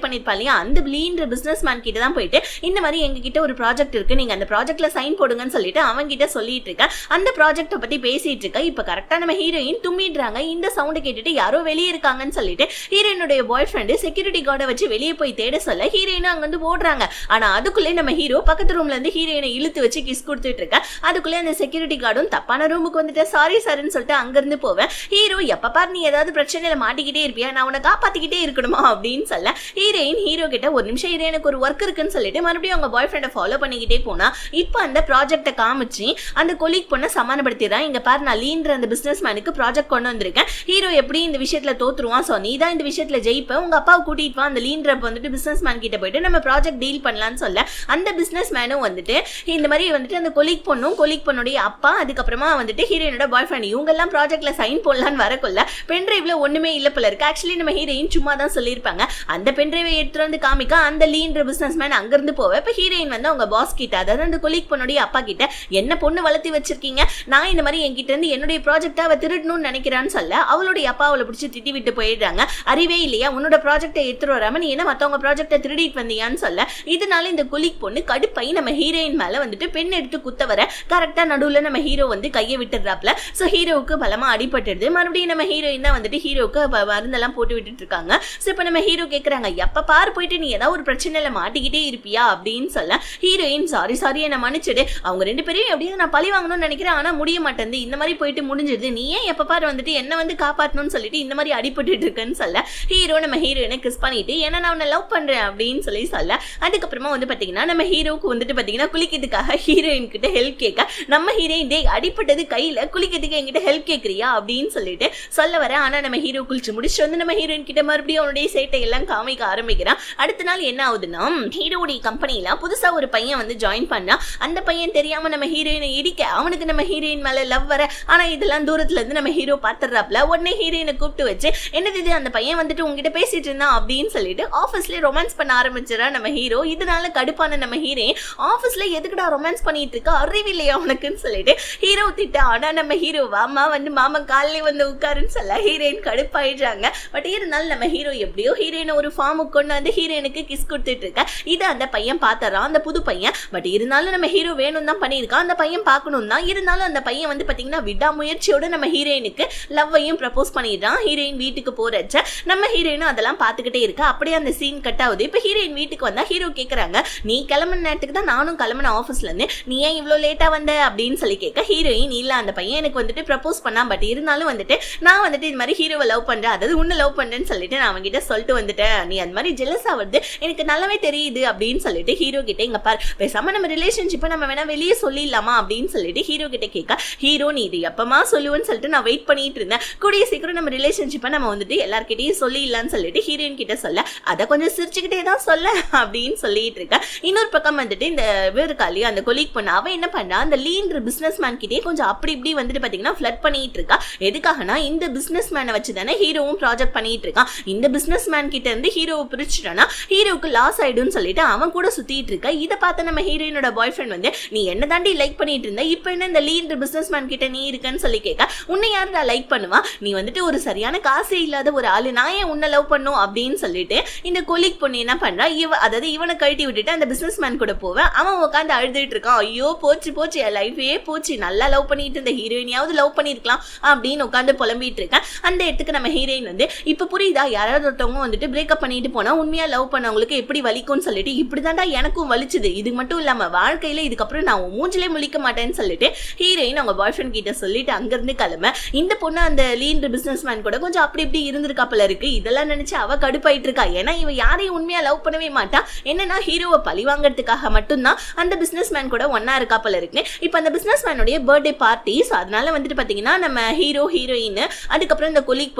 பண்ணிருப்பா இல்லையா, அந்த பிளீன்ற பிசினஸ் மேன் கிட்ட தான் போயிட்டு இந்த மாதிரி எங்க கிட்ட ஒரு ப்ராஜெக்ட் இருக்கு, நீங்க அந்த ப்ராஜெக்ட்ல சைன் போடுங்கன்னு சொல்லிட்டு அவங்க கிட்ட சொல்லிட்டு இருக்க அந்த ப்ராஜெக்ட பத்தி பேசிட்டு இருக்க. இப்ப கரெக்டா நம்ம ஹீரோயின் தும்மிடுறாங்க. இந்த சவுண்ட் கேட்டுட்டு யாரோ வெளியே இருக்காங்கன்னு சொல்லிட்டு ஹீரோயினுடைய பாய் ஃப்ரெண்டு செக்யூரிட்டி கார்டை வச்சு வெளியே போய் தேட சொல்ல ஹீரோயின் அங்க வந்து ஓடுறாங்க. ஆனா அதுக்குள்ளே நம்ம ஹீரோ பக்கத்து ரூம்ல இருந்து ஹீரோயினை இழுத்து வச்சு கிஸ் கொடுத்துட்டு இருக்க. அதுக்குள்ளே அந்த செக்யூரிட்டி கார்டும் தப்பான ரூமுக்கு வந்துட்டு சாரி சார்ன்னு சொல்லிட்டு அங்க இருந்து போவேன். ஹீரோ எப்ப பாரு நீ ஏதாவது பிரச்சனையில மாட்டி காட்டிக்கிட்டே இருப்பியா, நான் உன்னை காப்பாத்திக்கிட்டே இருக்கணுமா அப்படின்னு சொல்ல ஹீரோயின் ஹீரோ கிட்ட ஒரு நிமிஷம் இரு, எனக்கு ஒரு ஒர்க் இருக்குன்னு சொல்லிட்டு மறுபடியும் அவங்க பாய் ஃப்ரெண்டை ஃபாலோ பண்ணிக்கிட்டே போனா இப்போ அந்த ப்ராஜெக்டை காமிச்சு அந்த கொலீக் பொண்ணை சமாதானப்படுத்திடுறான். இங்க பாரு, நான் லீன்ற அந்த பிசினஸ் மேனுக்கு ப்ராஜெக்ட் கொண்டு வந்திருக்கேன். ஹீரோ எப்படி இந்த விஷயத்துல தோத்துருவான், சோ நீ தான் இந்த விஷயத்துல ஜெயிப்ப, உங்க அப்பாவை கூட்டிட்டு வா, அந்த லீன்ற வந்துட்டு பிசினஸ் மேன் கிட்ட போயிட்டு நம்ம ப்ராஜெக்ட் டீல் பண்ணலாம்னு சொல்ல அந்த பிசினஸ் மேனும் வந்துட்டு இந்த மாதிரி வந்துட்டு அந்த கொலீக் பொண்ணும் கொலீக் பொண்ணுடைய அப்பா அதுக்கப்புறமா வந்துட்டு ஹீரோயினோட பாய் ஃப்ரெண்ட் இவங்க எல்லாம் ப்ராஜெக்ட்ல சைன் போடலான்னு வரக்குள்ள பென்ட்ரைவ்ல ஒண்ணுமே இல்ல போல இருக்கு. ஆக்சுவலி நம்ம ஹீரோயின் சும்மா தான் சொல்லியிருப்பாங்க. அந்த பென்ட்ரைவை எடுத்துட்டு வந்து காமிக்க அந்த லீன்ற பிசினஸ் மேன் அங்கிருந்து போவ இப்ப ஹீரோயின் வந்து அவங்க பாஸ் கிட்ட, அதாவது அந்த கொலீக் பொண்ணுடைய அப்பா கிட்ட, என்ன பொண்ணு வளர்த்தி வச்சிருக்கீங்க, நான் இந்த மாதிரி என்கிட்ட இருந்து என்னுடைய ப்ராஜெக்டா அவ திருடணும்னு நினைக்கிறான்னு சொல்ல அவளுடைய அப்பா அவளை பிடிச்சி திட்டி விட்டு போயிடுறாங்க. அறிவே இல்லையா, உன்னோட ப்ராஜெக்டை எடுத்துட்டு வராம நீ என்ன மத்தவங்க ப்ராஜெக்டை திருடிட்டு வந்தியான்னு சொல்ல இதனால இந்த கொலீக் பொண்ணு கடுப்பை நம்ம ஹீரோயின் மேல வந்துட்டு பெண் எடுத்து குத்த வர கரெக்டா நடுவுல நம்ம ஹீரோ வந்து கையை விட்டுறாப்ல. சோ ஹீரோவுக்கு பலமா அடிபட்டுடுது. மறுபடியும் நம்ம ஹீரோயின் தான் வந்துட்டு ஹீரோவுக்கு மருந்தெல்லாம் போட்டு விட்டுட்டு இருக்காங்க. சோ இப்ப நம்ம ஹீரோ கேக்குறாங்க, எப்ப பாரு போயிட்டு நீ ஏதாவது ஒரு பிரச்சனையில மாட்டிக்கிட்டே இருப்பியா அப்படின்னு சொல்ல ஹீரோயின் சாரி என்ன மன்னிச்சிடு, அவங்க ரெண்டு பேரையும் எப்படியும் நான் பழி வாங்கணும்னு நினைக்கிறேன், ஆனா முடிய மாட்டேன், இந்த மாதிரி போயிட்டு முடிஞ்சிருது, நீ ஏன் எப்ப பாரு வந்துட்டு என்ன வந்து காப்பாற்றணும்னு சொல்லிட்டு இந்த மாதிரி அடிபட்டு இருக்குன்னு சொல்ல ஹீரோ நம்ம ஹீரோயினை கிஸ் பண்ணிட்டு ஏன்னா நான் உன்னை லவ் பண்றேன் அப்படின்னு சொல்ல அதுக்கப்புறமா வந்து பாத்தீங்கன்னா நம்ம ஹீரோவுக்கு வந்துட்டு பாத்தீங்கன்னா குளிக்கிறதுக்காக ஹீரோயின் கிட்ட ஹெல்ப் கேட்க நம்ம ஹீரோயின் டே அடிப்பட்டது கையில குளிக்கிறதுக்கு என்கிட்ட ஹெல்ப் கேட்கறியா அப்படின்னு சொல்லிட்டு சொல்ல வர. ஆனா நம்ம ஹீரோ குளிச்சு முடிச்சுட்டு வந்து நம்ம ஹீரோயின் கிட்ட மறுபடியும் அவனுடைய சேட்டை எல்லாம் காமிக்க ஆரம்பிக்கிறான். அடுத்த நாள் என்ன ஆகுதுன்னா ஹீரோடைய கம்பெனில புதுசா ஒரு பையன் வந்து ஜாயின் பண்ணா. அந்த பையன் தெரியாம நம்ம ஹீரோயினை இடிக்க அவனுக்கு நம்ம ஹீரோயின் மேல லவ் வர. ஆனா இதெல்லாம் தூரத்துல இருந்து நம்ம ஹீரோ பாத்துறாப்ல. உடனே ஹீரோயினை கூப்பிட்டு வச்சு என்னது இது, அந்த பையன் வந்துட்டு உங்ககிட்ட பேசிட்டு இருந்தான் அப்படின்னு சொல்லிட்டு ஆபீஸ்ல ரொமான்ஸ் பண்ண ஆரம்பிச்சிடா நம்ம ஹீரோ. இதனால கடுப்பான நம்ம ஹீரோயின் ஆபீஸ்ல எதுக்குடா ரொமான்ஸ் பண்ணிட்டு இருக்க, அறிவில்லையா உனக்குன்னு சொல்லிட்டு ஹீரோ திட்ட. ஆனா நம்ம ஹீரோ வாமா வந்து மாமா காலையில வந்து உட்காருன்னு சொல்ல ஹீரோயின் கடுப்பாயிடுறாங்க. பட் இருந்தாலும் நம்ம ஹீரோ எப்படியோ ஹீரோயினை ஒரு ஃபார்முக்கு கொண்டு வந்து ஹீரோயினுக்கு கிஸ் கொடுத்துட்டு இருக்க. இது அந்த பையன் பாத்தறான், அந்த புது பையன். பட் இருந்தாலும் நம்ம ஹீரோ வேணும் தான் பண்ணியிருக்கான், அந்த பையன் பார்க்கணும் தான். இருந்தாலும் அந்த பையன் வந்து பாத்தீங்கன்னா விடாமுயற்சியோட நம்ம ஹீரோயினுக்கு லவ்வையும் ப்ரப்போஸ் பண்ணிடுறான். ஹீரோயின் வீட்டுக்கு போறச்ச நம்ம ஹீரோயினும் அதெல்லாம் பாத்துக்கிட்டே இருக்கா. அப்படியே அந்த சீன் கட் ஆகுது. இப்ப ஹீரோயின் வீட்டுக்கு வந்தா ஹீரோ கேக்குறாங்க, நீ கிளம்பின நேரத்துக்கு தான் நானும் கிளம்பின ஆஃபீஸ்ல இருந்து, நீ ஏன் இவ்வளவு லேட்டா வந்த அப்படின்னு சொல்லி கேட்க ஹீரோயின் இல்ல அந்த பையன் எனக்கு வந்துட்டு ப்ரப்போஸ் பண்ணா, பட் இருந்தாலும் வந்துட்டு நான் வந்துட்டு இது மாதிரி ஹீரோவை லவ் பண்றேன், அதாவது உன்னை லவ் பண்றேன்னு சொல்லிட்டு நான் அவங்கிட்ட சொல்லிட்டு வந்துட்டேன், நீ அந்த மாதிரி ஜெலஸா வருது எனக்கு நல்லாவே தெரியுது அப்படின்னு சொல்லிட்டு ஹீரோ கிட்ட இங்க பாரு பேசாம நம்ம ரிலேஷன்ஷிப்பை நம்ம வேணா வெளியே சொல்லிடலாமா அப்படின்னு சொல்லிட்டு ஹீரோ கிட்ட கேட்க ஹீரோ நீ இது எப்பமா சொல்லுவேன்னு சொல்லிட்டு நான் வெயிட் பண்ணிட்டு இருந்தேன், கூடிய சீக்கிரம் நம்ம ரிலேஷன்ஷிப்பை நம்ம வந்துட்டு எல்லார்கிட்டையும் சொல்லிடலாம்னு சொல்லிட்டு ஹீரோயின் கிட்ட சொல்ல அதை கொஞ்சம் சிரிச்சுக்கிட்டே தான் சொல்ல அப்படின்னு சொல்லிட்டு இருக்க. இன்னொரு பக்கம் வந்துட்டு இந்த வேறுகாலி அந்த கொலீக் பண்ண அவன் என்ன பண்ணா அந்த லீன்ற பிசினஸ் மேன் கிட்டே கொஞ்சம் அப்படி இப்படி வந்துட்டு பாத்தீங்கன்னா ஃபிளட் பண்ணிட்டு இருக்கா. எதுக்காகனா இந்த பிசினஸ் மேனை வச்சு தானே ஹீரோவும் ப்ராஜெக்ட் பண்ணிட்டு இருக்கான். இந்த பிசினஸ் மேன் கிட்ட இருந்து ஹீரோவை பிரிச்சுட்டானா ஹீரோவுக்கு லாஸ் ஆயிடும்னு சொல்லிட்டு அவன் கூட சுத்திட்டு இருக்க. இதை பார்த்த நம்ம ஹீரோயினோட பாய் ஃப்ரெண்ட் வந்து நீ என்ன தாண்டி லைக் பண்ணிட்டு இருந்த, இப்ப என்ன இந்த லீன்ற பிசினஸ் மேன் கிட்ட நீ இருக்கன்னு சொல்லி கேட்க, உன்னை யாருடா லைக் பண்ணுவா, நீ வந்துட்டு ஒரு சரியான காசே இல்லாத ஒரு ஆளு, நான் ஏன் உன்னை லவ் பண்ணும் அப்படின்னு சொல்லிட்டு இந்த கொலீக் பொண்ணு என்ன பண்றா, அதாவது இவனை கழட்டி விட்டுட்டு அந்த பிசினஸ் மேன் கூட போவேன். அவன் உட்காந்து அழுதுட்டு இருக்கான், ஐயோ போச்சு போச்சு என் லைஃபே போச்சு, நல்லா லவ் பண்ணிட்டு இருந்த ஹீரோயினியாவது லவ் பண்ணிருக்கலாம் அப்படின்னு உட்காந்து புலம்பிட்டு இருக்கேன். அந்த இடத்துக்கு நம்ம ஹீரோயின் வந்து இப்ப புரியுதா, யாராவது ஒருத்தவங்க வந்துட்டு பிரேக்கப் பண்ணிட்டு போனா உண்மையா லவ் பண்ணவங்களுக்கு எப்படி வலிக்கும்னு சொல்லிட்டு இப்படிதான்டா எனக்கும் வலிச்சுது, இது மட்டும் இல்லாம வாழ்க்கையில இதுக்கப்புறம் நான் மூஞ்சிலே முழிக்க மாட்டேன்னு சொல்லிட்டு ஹீரோயின் அவங்க பாய் ஃப்ரெண்ட் கிட்ட சொல்லிட்டு அங்கிருந்து கிளம்ப. இந்த பொண்ணு அந்த லீன்ற பிசினஸ் மேன் கூட கொஞ்சம் அப்படி இப்படி இருந்திருக்காப்பல இருக்கு. இதெல்லாம் நினைச்சு அவ கடுப்பாயிட்டு இருக்கா. ஏன்னா இவ யாரையும் உண்மையா லவ் பண்ணவே மாட்டா, என்னன்னா ஹீரோவை பழி வாங்கறதுக்காக மட்டும்தான் அந்த பிசினஸ் மேன் கூட ஒன்னா இருக்காப்பல இருக்கு. இப்ப அந்த பிசினஸ் மேனுடைய பர்த்டே பார்ட்டி, அதனால வந்துட்டு பாத்தீங்கன்னா நம்ம ஹீரோ ஹீரோயின் அதுக்கப்புறம் இந்த கொலீக்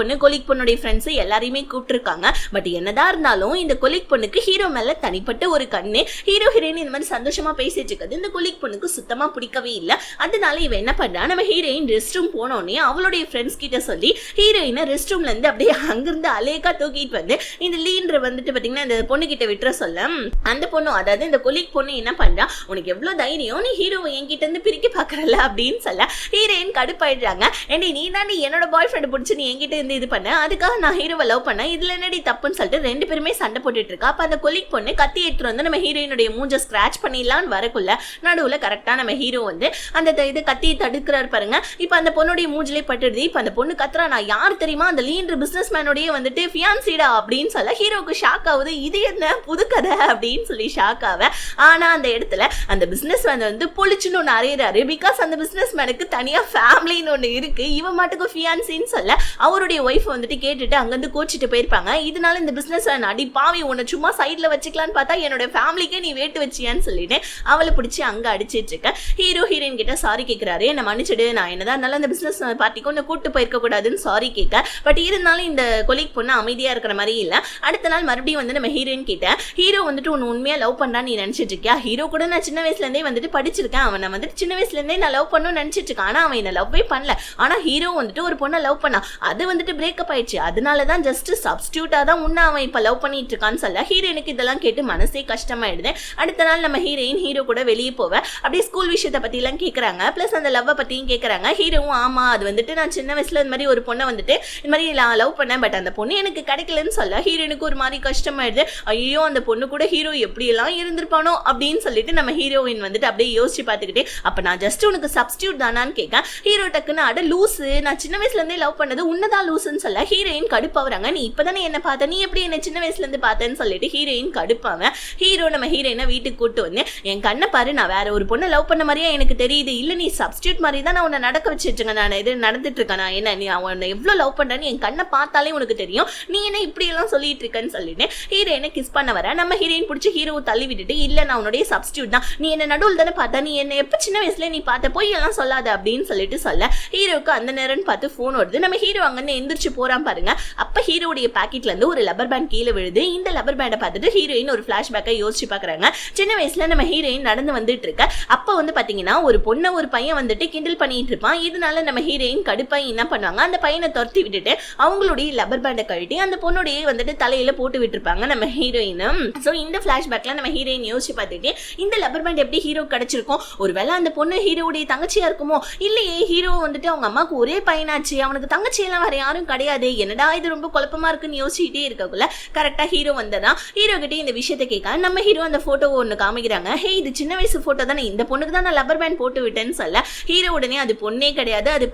பொண்ணுடைய ஃப்ரெண்ட்ஸ் எல்லாரையுமே கூப்பிட்டு இருக்காங்க. பட் என்னதான் இருந்தாலும் இந்த கொலீக் பொண்ணுக்கு ஹீரோ மேல தனிப்பட்ட ஒரு கண்ணு. ஹீரோ ஹீரோயின் இந்த மாதிரி சந்தோஷமா பேசிட்டு இருக்கிறது இந்த கொலீக் பொண்ணுக்கு சுத்தமா பிடிக்கவே இல்லை. அதனால இவ என்ன பண்றா, நம்ம ஹீரோயின் ரெஸ்ட் ரூம் போனோடனே அவளுடைய ஃப்ரெண்ட்ஸ் கிட்ட சொல்லி ஹீரோயினை ரெஸ்ட் ரூம்ல இருந்து அப்படியே அங்கிருந்து அலேக்கா தூக்கிட்டு வந்து இந்த லீன்ற வந்துட்டு பாத்தீங்கன்னா இந்த பொண்ணு கிட்ட விட்டுற சொல்ல அந்த பொண்ணு, அதாவது இந்த கொலீக் பொண்ணு என்ன பண்றா, உனக்கு எவ்வளவு தைரியம், நீ ஹீரோவை என்கிட்ட இருந்து பிரிக்க பாக்குறல அப்படின்னு சொல்ல ஹீரோயின் கடுப்பாயிடுறாங்க. ஏண்டி நீ தாண்டி என்னோட பாய் ஃப்ரெண்ட் பிடிச்சி நீ என்கிட்ட இருந்து இது பண்ண, அதுக்காக நான் ஹீரோவை லவ் பண்ண, இதுல என்னடி தப்புன்னு சொல்லிட்டு ரெண்டு பேருமே சண்டை போட்டுட்டு இருக்கா. அப்ப அந்த கொலீக் பொண்ணு கத்தி எடுத்துட்டு வந்து நம்ம ஹீரோயினுடைய மூஞ்ச ஸ்கிராச் பண்ணிடலான்னு வரக்குள்ள நடுவுல கரெக்டா நம்ம ஹீரோ வந்து அந்த இது கத்தியை தடுக்கிறாரு பாருங்க. இப்ப அந்த பொண்ணுடைய மூஞ்சிலே பட்டுடுது. இப்ப அந்த பொண்ணு கத்துறா, நான் யார் தெரியுமா, அந்த லீன்ற பிசினஸ் மேனோடைய வந்துட்டு ஃபியான்சிடா அப்படின்னு சொல்ல ஹீரோக்கு ஷாக் ஆகுது. இது என்ன புது கதை அப்படின்னு சொல்லி ஷாக் ஆவ. ஆனா அந்த இடத்துல அந்த பிசினஸ் மேன் வந்து பொழிச்சுன்னு ஒன்று அறையிறாரு. பிகாஸ் அந்த பிசினஸ் மேனுக்கு தனியா ஃபேமிலின்னு ஒண்ணு இருக்கு. இவன் மாட்டுக்கு ஃபியான்சின்னு சொல்ல அவருடைய ஒய்ஃப் வந்துட்டு கேட்டுட்டு அங்கிருந்து கோச்சிட்டு போயிருப்பாங்க. இதனால இந்த பிசினஸ் அடி பாவி உன்னை சும்மா சைட்ல வச்சுக்கலான்னு பார்த்தா என்னோட ஃபேமிலிக்கே நீ வேட்டு வச்சியான்னு சொல்லிட்டு அவளை பிடிச்சி அங்க அடிச்சிட்டு இருக்க. ஹீரோ ஹீரோயின் கிட்ட சாரி கேட்கிறாரு, என்ன மன்னிச்சிடு, நான் என்னதான் இருந்தாலும் அந்த பிசினஸ் பார்ட்டிக்கு ஒன்று கூட்டு போயிருக்க கூடாதுன்னு சாரி கேட்க. பட் இருந்தாலும் இந்த கொலீக் பொண்ணு அமைதியா இருக்கிற மாதிரி இல்ல. அடுத்த நாள் மறுபடியும் வந்து நம்ம ஹீரோயின் கிட்ட ஹீரோ வந்துட்டு உன்னை உண்மையா லவ் பண்ணான்னு நீ நினைச்சிட்டு இருக்கியா? ஹீரோ கூட நான் சின்ன வயசுல இருந்தே வந்துட்டு படிச்சிருக்கேன், அவனை வந்துட்டு சின்ன வயசுல இருந்தே நான் லவ் பண்ணணும்னு நினைச்சிட்டு இருக்கேன். ஆனா அவன் என்ன லவ்வே பண்ணல. ஆனா ஹீரோ வந்துட்டு ஒரு பொண்ணை லவ் பண்ணா, அது வந்துட்டு பிரேக்கப் ஆயிடுச்சு, அதனாலதான் ஜஸ்ட் சப்ஸ்டியூட்டா தான் உன்னை அவன் இப்ப லவ் பண்ணிட்டு இருக்கான்னு சொல்ல ஹீரோயினுக்கு இதெல்லாம் கேட்டு மனசே கஷ்டமாயிடுது. அடுத்த நாள் நம்ம ஹீரோயின் ஹீரோ கூட வெளியே போவ அப்படியே ஸ்கூல் விஷயத்தை பத்தி எல்லாம் கேட்கறாங்க, பிளஸ் அந்த லவ் பத்தியும் கேட்கறாங்க. ஹீரோவும் ஆமா அது வந்துட்டு நான் சின்ன வயசுல இந்த மாதிரி ஒரு பொண்ணை வந்துட்டு இந்த மாதிரி லவ் பண்ணேன், பட் அந்த பொண்ணு எனக்கு கிடைக்கலன்னு சொல்ல ஹீரோயினுக்கு ஒரு மாதிரி கஷ்டமாயிடுது. ஐயோ அந்த பொண்ணு கூட ஹீரோ எப்படி எல்லாம் இருந்திருப்பானோ அப்படின்னு சொல்லிட்டு நம்ம ஹீரோயின் வந்துட்டு அப்படியே யோசிச்சு பார்த்துக்கிட்டே அப்ப நான் ஜஸ்ட் உனக்கு சப்ஸ்டியூட் தானான்னு கேட்க ஹீரோ டக்குன்னு அட லூசு, நான் சின்ன வயசுல இருந்தே லவ் பண்ணது உன்னதான் லூசுன்னு சொல்ல ஹீரோயின் கடுப்பாவறாங்க. நீ இப்பதானே என்ன பார்த்த, நீ எப்படி என்ன சின்ன வயசுல இருந்து பார்த்தேன்னு சொல்லிட்டு ஹீரோயின் கடுப்பாவ. ஹீரோ நம்ம ஹீரோயினை வீட்டுக்கு கூட்டு வந்து என் கண்ணை பாரு, நான் வேற ஒரு பொண்ணை லவ் பண்ண மாதிரியா எனக்கு தெரியுது, இல்ல நீ சப்ஸ்டியூட் மாதிரி தான் நான் உன்னை நடக்க வச்சுட்டு இருக்கேன், நான் இது நடந்துட்டு இருக்கேன், நான் என்ன நீ அவனை எவ்வளவு லவ் பண்றேன்னு என் கண்ணை பார்த்தாலே உனக்கு தெரியும், நீ என்ன இப்படி எல்லாம் சொல்லிட்டு இருக்கன்னு சொல்லிட்டு ஹீரோயினை கிஸ் பண்ண வர நம்ம ஹீரோயின் பிடிச்சி ஹீரோவை தள்ளி விட்டுட்டு இல்ல நான் உன்னுடைய சப்ஸ்டியூட் தான், நீ என்ன நடுவில் தானே பார்த்தா, நீ என்ன எப்ப சின்ன வயசுல நீ பார்த்த போய் எல்லாம் சொல்லாத அப்படின்னு சொல்லிட்டு சொல்ல ஹீரோவுக்கு அந்த நேரம்னு பார்த்து போன் வருது. நம்ம ஹீரோ அங்கிருந்து எந்திரிச்சு போறான் பாருங்க. அப்ப ஹீரோடைய பாக்கெட்ல இருந்து ஒரு லப்பர் பேண்ட் கீழே விழுது. இந்த லப்பர் பேண்டை பார்த்துட்டு ஹீரோயின் ஒரு பிளாஷ்பேக்கை யோசிச்சு பாக்குறாங்க. சின்ன வயசுல நம்ம ஹீரோயின் நடந்து வந்துட்டு இருக்க அப்ப வந்து பாத்தீங்கன்னா ஒரு பொண்ணை ஒரு பையன் வந்துட்டு கிண்டல் பண்ணிட்டு இருப்பான். இதனால நம்ம ஹீரோயின் கடுப்பாய் என்ன பண்ணுவாங்க, அந்த பையனை துரத்தி விட்டுட்டு அவங்களுடைய லப்பர் பேண்டை கழட்டி அந்த பொண்ணுடைய வந்துட்டு தலையில போட்டு விட்டுருப்பாங்க நம்ம ஹீரோயினும். சோ இந்த பிளாஷ்பேக்ல நம்ம ஹீரோயின் யோசிச்சு பார்த்துட்டு இந்த லப்பர் பேண்ட் எப்படி ஹீரோ கிடைச்சிருக்கும், ஒருவேளை அந்த பொண்ணு ஹீரோடைய தங்கச்சியா இருக்குமோ, இல்லையே ஹீரோ வந்துட்டு அவங்க அம்மாவுக்கு ஒரே பையனாச்சு, அவனுக்கு தங்கச்சி எல்லாம் வேற யாரும் கிடையாது, என்னடா இது ரொம்ப குழப்பமா இருக்குன்னு யோசிச்சுட்டே இருக்கக்குள்ள கரெக்டா ஹீரோ வந்ததான். ஹீரோ கிட்டே இந்த விஷயத்தை கேட்க நம்ம ஹீரோ அந்த போட்டோ ஒண்ணு காமிக்கிறாங்க. ஹே இது சின்ன வயசு போட்டோ தானே, இந்த பொண்ணுக்கு தான் நான் லப்பர் பேண்ட் போட்டு விட்டேன்னு சொல்ல ஹீரோ உடனே அது பொண்ணே கிடையாது, அது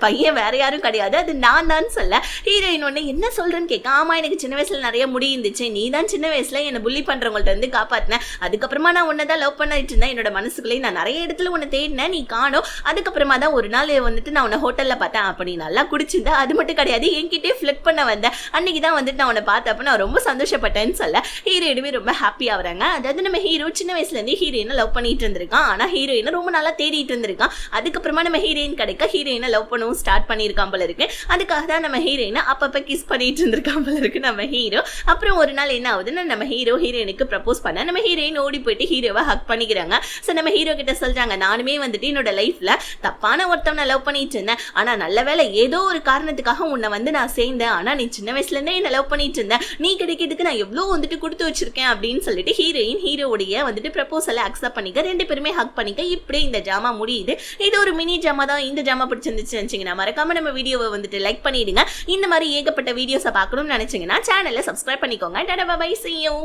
பையன் வேற யாரும் கிடையாது, அது நான் தான் சொல்ல ஹீரோயின் உடனே என்ன சொல்றேன்னு கேட்க ஆமா எனக்கு சின்ன வயசுல நிறைய முடி இருந்துச்சு, நீ தான் சின்ன வயசுல என்ன புள்ளி பண்றவங்கள்ட்ட இருந்து காப்பாத்தினேன், அதுக்கப்புறமா நான் உன்னதான் லவ் பண்ணிட்டு இருந்தேன், என்னோட மனசுக்குள்ளே நான் நிறைய இடத்துல உன்னை தேடினேன், நீ காணோம், அதுக்கப்புறமா தான் ஒரு நாள் வந்துட்டு நான் உன்னை ஹோட்டல்ல பார்த்தேன், அப்படி நல்லா குடிச்சிருந்தேன், அது மட்டும் கிடையாது என்கிட்டே ஃபிளட் பண்ண வந்தேன், அன்னைக்கு தான் வந்துட்டு நான் உன்னை பார்த்தப்ப நான் ரொம்ப சந்தோஷப்பட்டேன்னு சொல்ல ஹீரோயினுமே ரொம்ப ஹாப்பி ஆகுறாங்க. அதாவது நம்ம ஹீரோ சின்ன வயசுல இருந்து ஹீரோயினை லவ் பண்ணிட்டு இருந்திருக்கான், ஆனா ஹீரோயினை ரொம்ப நல்லா தேடிட்டு இருந்திருக்கான், அதுக்கப்புறமா நம்ம ஹீரோயின் கிடைக்க ஹீரோயினை லவ் பண்ணவும் ஸ்டார்ட் பண்ணியிருக்கான் போல இருக்கு, அதுக்காக தான் நம்ம ஹீரோயினை அப்பப்ப கிஸ் பண்ணிட்டு இருந்திருக்கான் போல இருக்கு நம்ம ஹீரோ. அப்புறம் ஒரு நாள் என்ன ஆகுதுன்னு நம்ம ஹீரோ ஹீரோயினுக்கு ப்ரப்போஸ் பண்ண நம்ம ஹீரோயின் ஓடி போயிட்டு ஹீரோவை ஹக் பண்ணிக்கிறாங்க. ஸோ நம்ம ஹீரோ கிட்ட சொல்றாங்க நானுமே வந்துட்டு என்னோட லைஃப்ல தப்பான ஒருத்தவனை லவ் பண்ணிட்டு இருந்தேன், ஆனா நல்ல வேலை ஏதோ ஒரு காரணத்துக்காக உன்னை வந்து நான் சேர்ந்தேன், ஆனா நீ சின்ன வயசுல இருந்தே என்ன லவ் பண்ணிட்டு இருந்தேன், நீ கிடைக்கிறதுக்கு நான் எவ்வளவு வந்துட்டு கொடுத்து வச்சிருக்கேன் அப்படின்னு சொல்லிட்டு ஹீரோயின் ஹீரோடைய வந்துட்டு ப்ரப்போசலை அக்செப்ட் பண்ணிக்க, ரெண்டு பேருமே ஹக் பண்ணிக்க, இப்படி இந்த ஜாமா முடியுது. இது ஒரு மினி ஜாமா தான். இந்த ஜாமா பிடிச்சிருந்துச்சு நினைச்சீங்கன்னா மறக்காம நம்ம வீடியோவை வந்துட்டு லைக் பண்ணிடுங்க. இந்த மாதிரி ஏகப்பட்ட வீடியோஸை பார்க்கணும்னு நினைச்சீங்கன்னா சேனலை சப்ஸ்கிரைப் பண்ணிக்கோங்க. டாடா பை பை, see you.